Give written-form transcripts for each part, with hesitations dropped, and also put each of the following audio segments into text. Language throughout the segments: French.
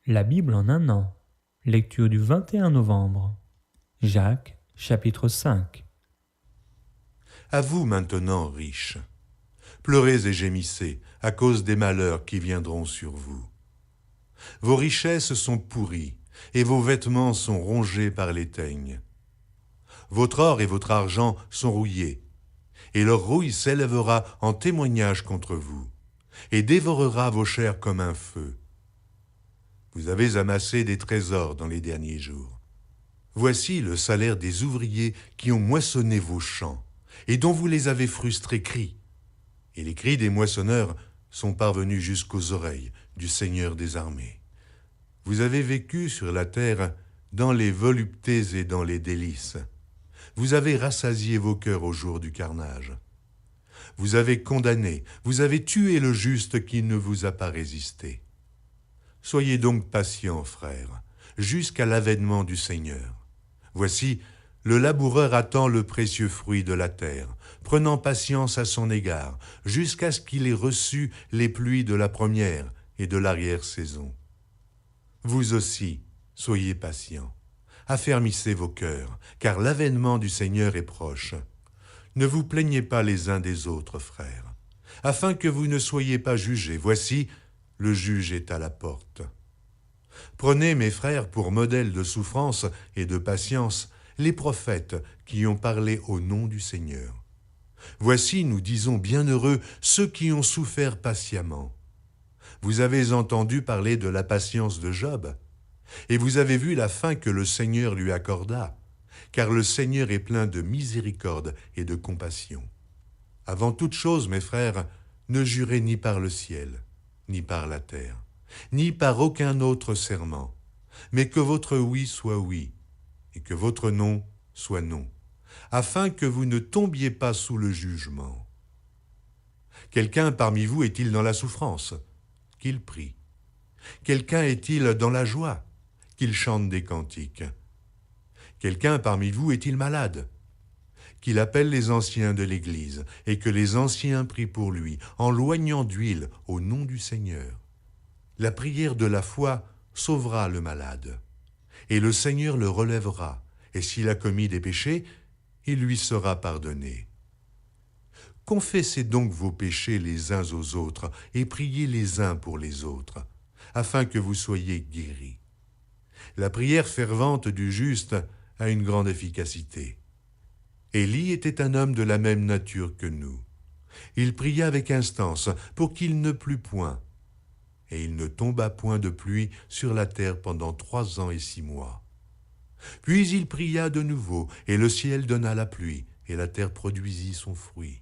La Bible en un an. Lecture du 21 novembre. Jacques, chapitre 5. À vous maintenant, riches, pleurez et gémissez à cause des malheurs qui viendront sur vous. Vos richesses sont pourries et vos vêtements sont rongés par les teignes. Votre or et votre argent sont rouillés, et leur rouille s'élèvera en témoignage contre vous, et dévorera vos chairs comme un feu. Vous avez amassé des trésors dans les derniers jours. Voici le salaire des ouvriers qui ont moissonné vos champs, et dont vous les avez frustrés crient. Et les cris des moissonneurs sont parvenus jusqu'aux oreilles du Seigneur des armées. Vous avez vécu sur la terre dans les voluptés et dans les délices. Vous avez rassasié vos cœurs au jour du carnage. Vous avez condamné, vous avez tué le juste qui ne vous a pas résisté. Soyez donc patients, frères, jusqu'à l'avènement du Seigneur. Voici, le laboureur attend le précieux fruit de la terre, prenant patience à son égard, jusqu'à ce qu'il ait reçu les pluies de la première et de l'arrière-saison. Vous aussi, soyez patients, affermissez vos cœurs, car l'avènement du Seigneur est proche. Ne vous plaignez pas les uns des autres, frères, afin que vous ne soyez pas jugés. Voici, le juge est à la porte. Prenez, mes frères, pour modèle de souffrance et de patience, les prophètes qui ont parlé au nom du Seigneur. Voici, nous disons, bienheureux ceux qui ont souffert patiemment. Vous avez entendu parler de la patience de Job, et vous avez vu la fin que le Seigneur lui accorda, car le Seigneur est plein de miséricorde et de compassion. Avant toute chose, mes frères, ne jurez ni par le ciel, ni par la terre, ni par aucun autre serment, mais que votre oui soit oui, et que votre non soit non, afin que vous ne tombiez pas sous le jugement. Quelqu'un parmi vous est-il dans la souffrance? Qu'il prie. Quelqu'un est-il dans la joie? Qu'il chante des cantiques. Quelqu'un parmi vous est-il malade? Qu'il appelle les anciens de l'Église, et que les anciens prient pour lui, en loignant d'huile au nom du Seigneur. La prière de la foi sauvera le malade, et le Seigneur le relèvera, et s'il a commis des péchés, il lui sera pardonné. Confessez donc vos péchés les uns aux autres, et priez les uns pour les autres, afin que vous soyez guéris. La prière fervente du juste a une grande efficacité. Élie était un homme de la même nature que nous. Il pria avec instance pour qu'il ne plût point, et il ne tomba point de pluie sur la terre pendant 3 ans et 6 mois. Puis il pria de nouveau, et le ciel donna la pluie, et la terre produisit son fruit.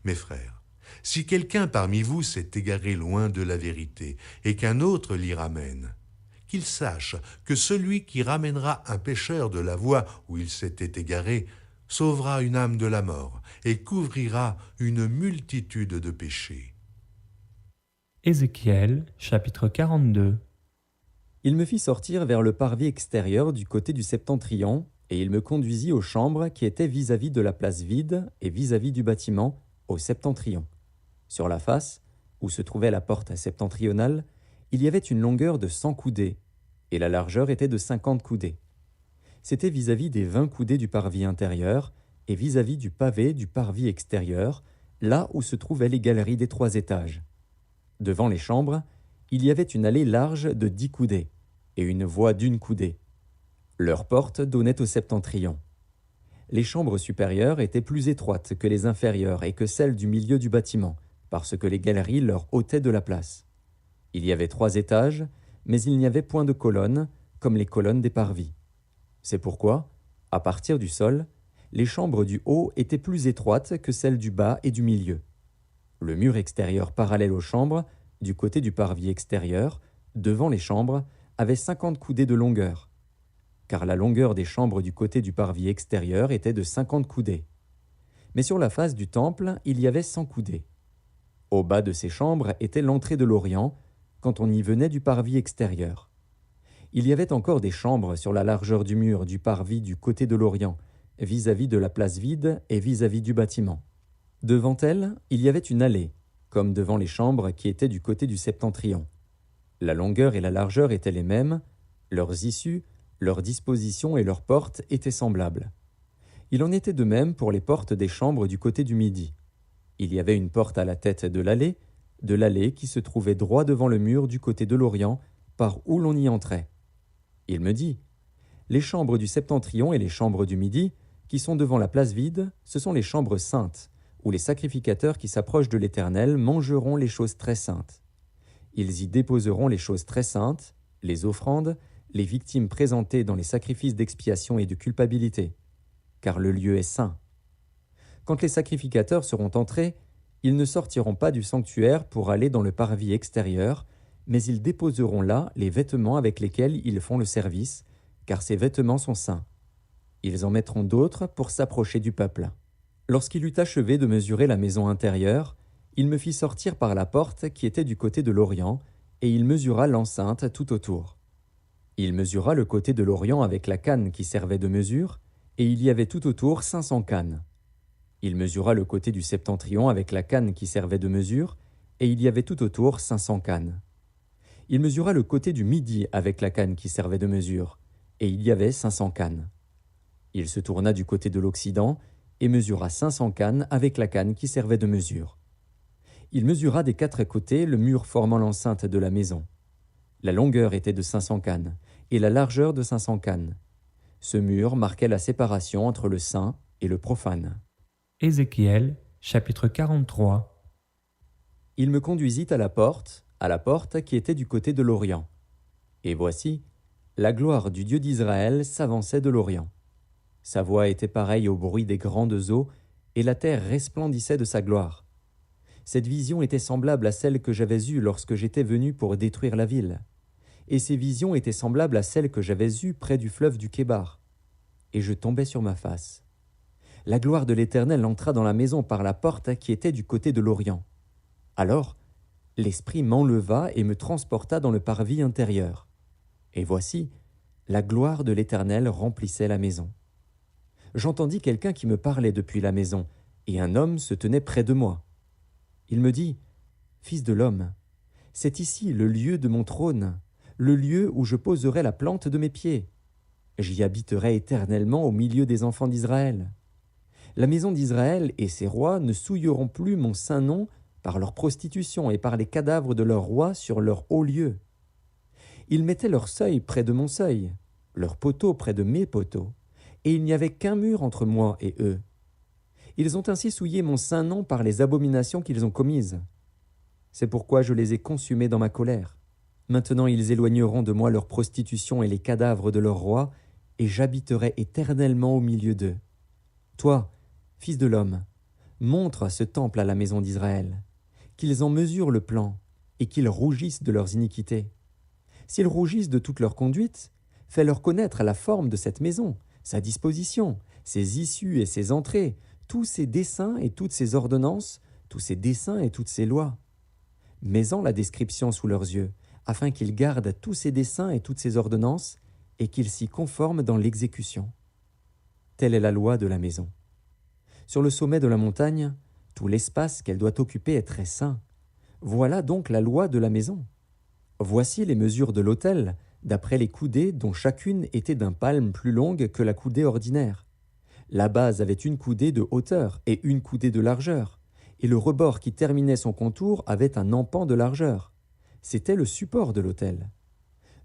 Mes frères, si quelqu'un parmi vous s'est égaré loin de la vérité, et qu'un autre l'y ramène, qu'il sache que celui qui ramènera un pécheur de la voie où il s'était égaré sauvera une âme de la mort et couvrira une multitude de péchés. Ézéchiel, chapitre 42. Il me fit sortir vers le parvis extérieur du côté du septentrion, et il me conduisit aux chambres qui étaient vis-à-vis de la place vide et vis-à-vis du bâtiment, au septentrion. Sur la face, où se trouvait la porte septentrionale, il y avait une longueur de 100 coudées, et la largeur était de 50 coudées. C'était vis-à-vis des 20 coudées du parvis intérieur, et vis-à-vis du pavé du parvis extérieur, là où se trouvaient les galeries des 3 étages. Devant les chambres, il y avait une allée large de 10 coudées, et une voie d'1 coudée. Leurs portes donnaient au septentrion. Les chambres supérieures étaient plus étroites que les inférieures et que celles du milieu du bâtiment, parce que les galeries leur ôtaient de la place. Il y avait 3 étages, mais il n'y avait point de colonnes, comme les colonnes des parvis. C'est pourquoi, à partir du sol, les chambres du haut étaient plus étroites que celles du bas et du milieu. Le mur extérieur parallèle aux chambres, du côté du parvis extérieur, devant les chambres, avait 50 coudées de longueur, car la longueur des chambres du côté du parvis extérieur était de 50 coudées. Mais sur la face du temple, il y avait 100 coudées. Au bas de ces chambres était l'entrée de l'Orient, quand on y venait du parvis extérieur. Il y avait encore des chambres sur la largeur du mur du parvis du côté de l'Orient, vis-à-vis de la place vide et vis-à-vis du bâtiment. Devant elle, il y avait une allée, comme devant les chambres qui étaient du côté du septentrion. La longueur et la largeur étaient les mêmes, leurs issues, leurs dispositions et leurs portes étaient semblables. Il en était de même pour les portes des chambres du côté du midi. Il y avait une porte à la tête de l'allée qui se trouvait droit devant le mur du côté de l'Orient, par où l'on y entrait. Il me dit, « Les chambres du septentrion et les chambres du midi, qui sont devant la place vide, ce sont les chambres saintes, où les sacrificateurs qui s'approchent de l'Éternel mangeront les choses très saintes. Ils y déposeront les choses très saintes, les offrandes, les victimes présentées dans les sacrifices d'expiation et de culpabilité, car le lieu est saint. Quand les sacrificateurs seront entrés, ils ne sortiront pas du sanctuaire pour aller dans le parvis extérieur, mais ils déposeront là les vêtements avec lesquels ils font le service, car ces vêtements sont saints. Ils en mettront d'autres pour s'approcher du peuple. » Lorsqu'il eut achevé de mesurer la maison intérieure, il me fit sortir par la porte qui était du côté de l'Orient, et il mesura l'enceinte tout autour. Il mesura le côté de l'Orient avec la canne qui servait de mesure, et il y avait tout autour 500 cannes. Il mesura le côté du septentrion avec la canne qui servait de mesure, et il y avait tout autour 500 cannes. Il mesura le côté du midi avec la canne qui servait de mesure, et il y avait 500 cannes. Il se tourna du côté de l'Occident, et mesura 500 cannes avec la canne qui servait de mesure. Il mesura des 4 côtés le mur formant l'enceinte de la maison. La longueur était de 500 cannes, et la largeur de 500 cannes. Ce mur marquait la séparation entre le saint et le profane. Ézéchiel, chapitre 43. Il me conduisit à la porte qui était du côté de l'Orient. Et voici, la gloire du Dieu d'Israël s'avançait de l'Orient. Sa voix était pareille au bruit des grandes eaux, et la terre resplendissait de sa gloire. Cette vision était semblable à celle que j'avais eue lorsque j'étais venu pour détruire la ville. Et ces visions étaient semblables à celles que j'avais eues près du fleuve du Kébar. Et je tombais sur ma face. La gloire de l'Éternel entra dans la maison par la porte qui était du côté de l'Orient. Alors, l'Esprit m'enleva et me transporta dans le parvis intérieur. Et voici, la gloire de l'Éternel remplissait la maison. J'entendis quelqu'un qui me parlait depuis la maison, et un homme se tenait près de moi. Il me dit, « Fils de l'homme, c'est ici le lieu de mon trône, le lieu où je poserai la plante de mes pieds. J'y habiterai éternellement au milieu des enfants d'Israël. La maison d'Israël et ses rois ne souilleront plus mon saint nom par leur prostitution et par les cadavres de leurs rois sur leur haut lieu. Ils mettaient leur seuil près de mon seuil, leur poteau près de mes poteaux, et il n'y avait qu'un mur entre moi et eux. Ils ont ainsi souillé mon saint nom par les abominations qu'ils ont commises. C'est pourquoi je les ai consumés dans ma colère. Maintenant ils éloigneront de moi leur prostitution et les cadavres de leurs rois, et j'habiterai éternellement au milieu d'eux. Toi, fils de l'homme, montre ce temple à la maison d'Israël, qu'ils en mesurent le plan, et qu'ils rougissent de leurs iniquités. S'ils rougissent de toute leur conduite, fais-leur connaître la forme de cette maison, sa disposition, ses issues et ses entrées, tous ses desseins et toutes ses ordonnances, tous ses desseins et toutes ses lois. Mets-en la description sous leurs yeux, afin qu'ils gardent tous ses desseins et toutes ses ordonnances, et qu'ils s'y conforment dans l'exécution. Telle est la loi de la maison. Sur le sommet de la montagne, tout l'espace qu'elle doit occuper est très saint. Voilà donc la loi de la maison. Voici les mesures de l'autel, d'après les coudées dont chacune était d'un palme plus longue que la coudée ordinaire. La base avait une coudée de hauteur et une coudée de largeur, et le rebord qui terminait son contour avait un empan de largeur. C'était le support de l'autel.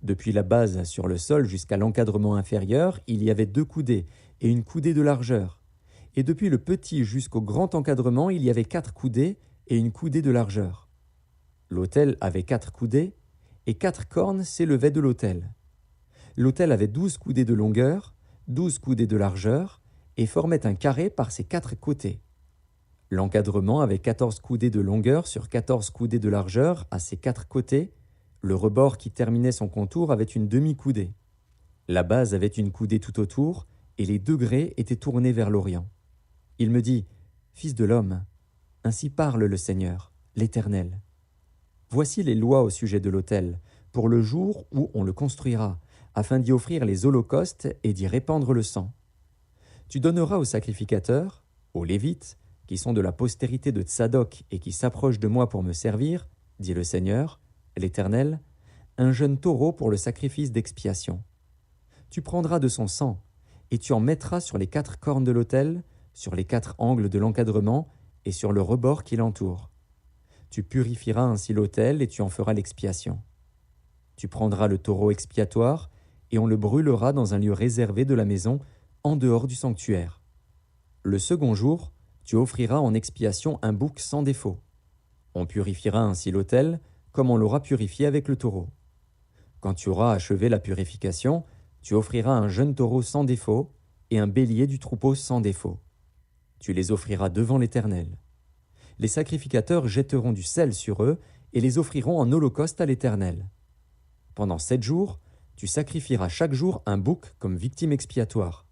Depuis la base sur le sol jusqu'à l'encadrement inférieur, il y avait 2 coudées et une coudée de largeur. Et depuis le petit jusqu'au grand encadrement, il y avait 4 coudées et une coudée de largeur. L'autel avait 4 coudées, et 4 cornes s'élevaient de l'autel. L'autel avait 12 coudées de longueur, 12 coudées de largeur, et formait un carré par ses 4 côtés. L'encadrement avait 14 coudées de longueur sur 14 coudées de largeur à ses 4 côtés. Le rebord qui terminait son contour avait une demi-coudée. La base avait une coudée tout autour, et les degrés étaient tournés vers l'Orient. Il me dit, « Fils de l'homme, ainsi parle le Seigneur, l'Éternel. Voici les lois au sujet de l'autel, pour le jour où on le construira, afin d'y offrir les holocaustes et d'y répandre le sang. Tu donneras aux sacrificateurs, aux Lévites, qui sont de la postérité de Tsadok et qui s'approchent de moi pour me servir, dit le Seigneur, l'Éternel, un jeune taureau pour le sacrifice d'expiation. Tu prendras de son sang, et tu en mettras sur les 4 cornes de l'autel, sur les 4 angles de l'encadrement et sur le rebord qui l'entoure. Tu purifieras ainsi l'autel et tu en feras l'expiation. Tu prendras le taureau expiatoire, et on le brûlera dans un lieu réservé de la maison, en dehors du sanctuaire. Le second jour, tu offriras en expiation un bouc sans défaut. On purifiera ainsi l'autel, comme on l'aura purifié avec le taureau. Quand tu auras achevé la purification, tu offriras un jeune taureau sans défaut et un bélier du troupeau sans défaut. Tu les offriras devant l'Éternel. Les sacrificateurs jetteront du sel sur eux et les offriront en holocauste à l'Éternel. Pendant 7 jours, tu sacrifieras chaque jour un bouc comme victime expiatoire.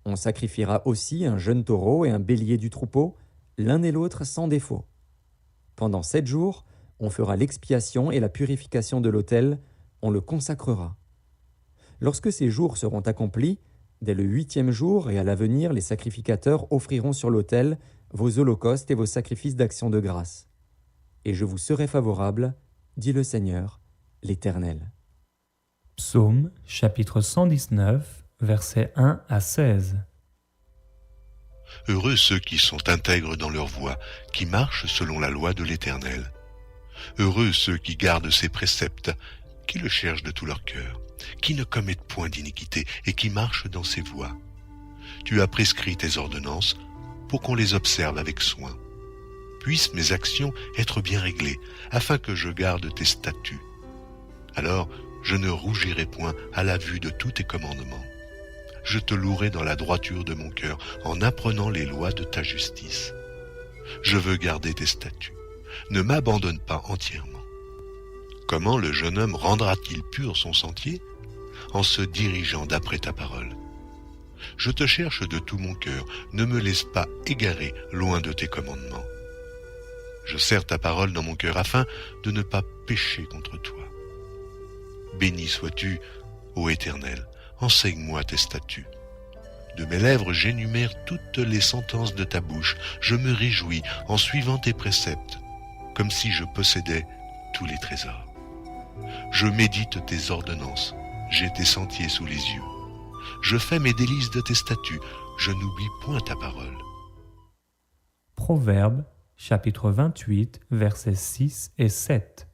On sacrifiera aussi un jeune taureau et un bélier du troupeau, l'un et l'autre sans défaut. Pendant 7 jours, on fera l'expiation et la purification de l'autel, on le consacrera. Lorsque ces jours seront accomplis, dès le 8e jour et à l'avenir, les sacrificateurs offriront sur l'autel vos holocaustes et vos sacrifices d'action de grâce. Et je vous serai favorable, dit le Seigneur, l'Éternel. Psaume chapitre 119, versets 1 à 16. Heureux ceux qui sont intègres dans leur voie, qui marchent selon la loi de l'Éternel. Heureux ceux qui gardent ses préceptes, qui le cherchent de tout leur cœur, qui ne commettent point d'iniquité et qui marchent dans ses voies. Tu as prescrit tes ordonnances pour qu'on les observe avec soin. Puissent mes actions être bien réglées, afin que je garde tes statuts. Alors je ne rougirai point à la vue de tous tes commandements. Je te louerai dans la droiture de mon cœur, en apprenant les lois de ta justice. Je veux garder tes statuts. Ne m'abandonne pas entièrement. Comment le jeune homme rendra-t-il pur son sentier? En se dirigeant d'après ta parole. Je te cherche de tout mon cœur, ne me laisse pas égarer loin de tes commandements. Je serre ta parole dans mon cœur afin de ne pas pécher contre toi. Béni sois-tu, ô Éternel, enseigne-moi tes statuts. De mes lèvres j'énumère toutes les sentences de ta bouche, je me réjouis en suivant tes préceptes, comme si je possédais tous les trésors. Je médite tes ordonnances, j'ai tes sentiers sous les yeux. Je fais mes délices de tes statuts, je n'oublie point ta parole. Proverbes chapitre 28, versets 6 et 7.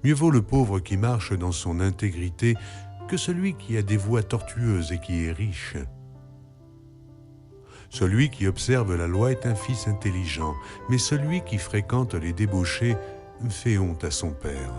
Mieux vaut le pauvre qui marche dans son intégrité que celui qui a des voies tortueuses et qui est riche. Celui qui observe la loi est un fils intelligent, mais celui qui fréquente les débauchés fait honte à son père.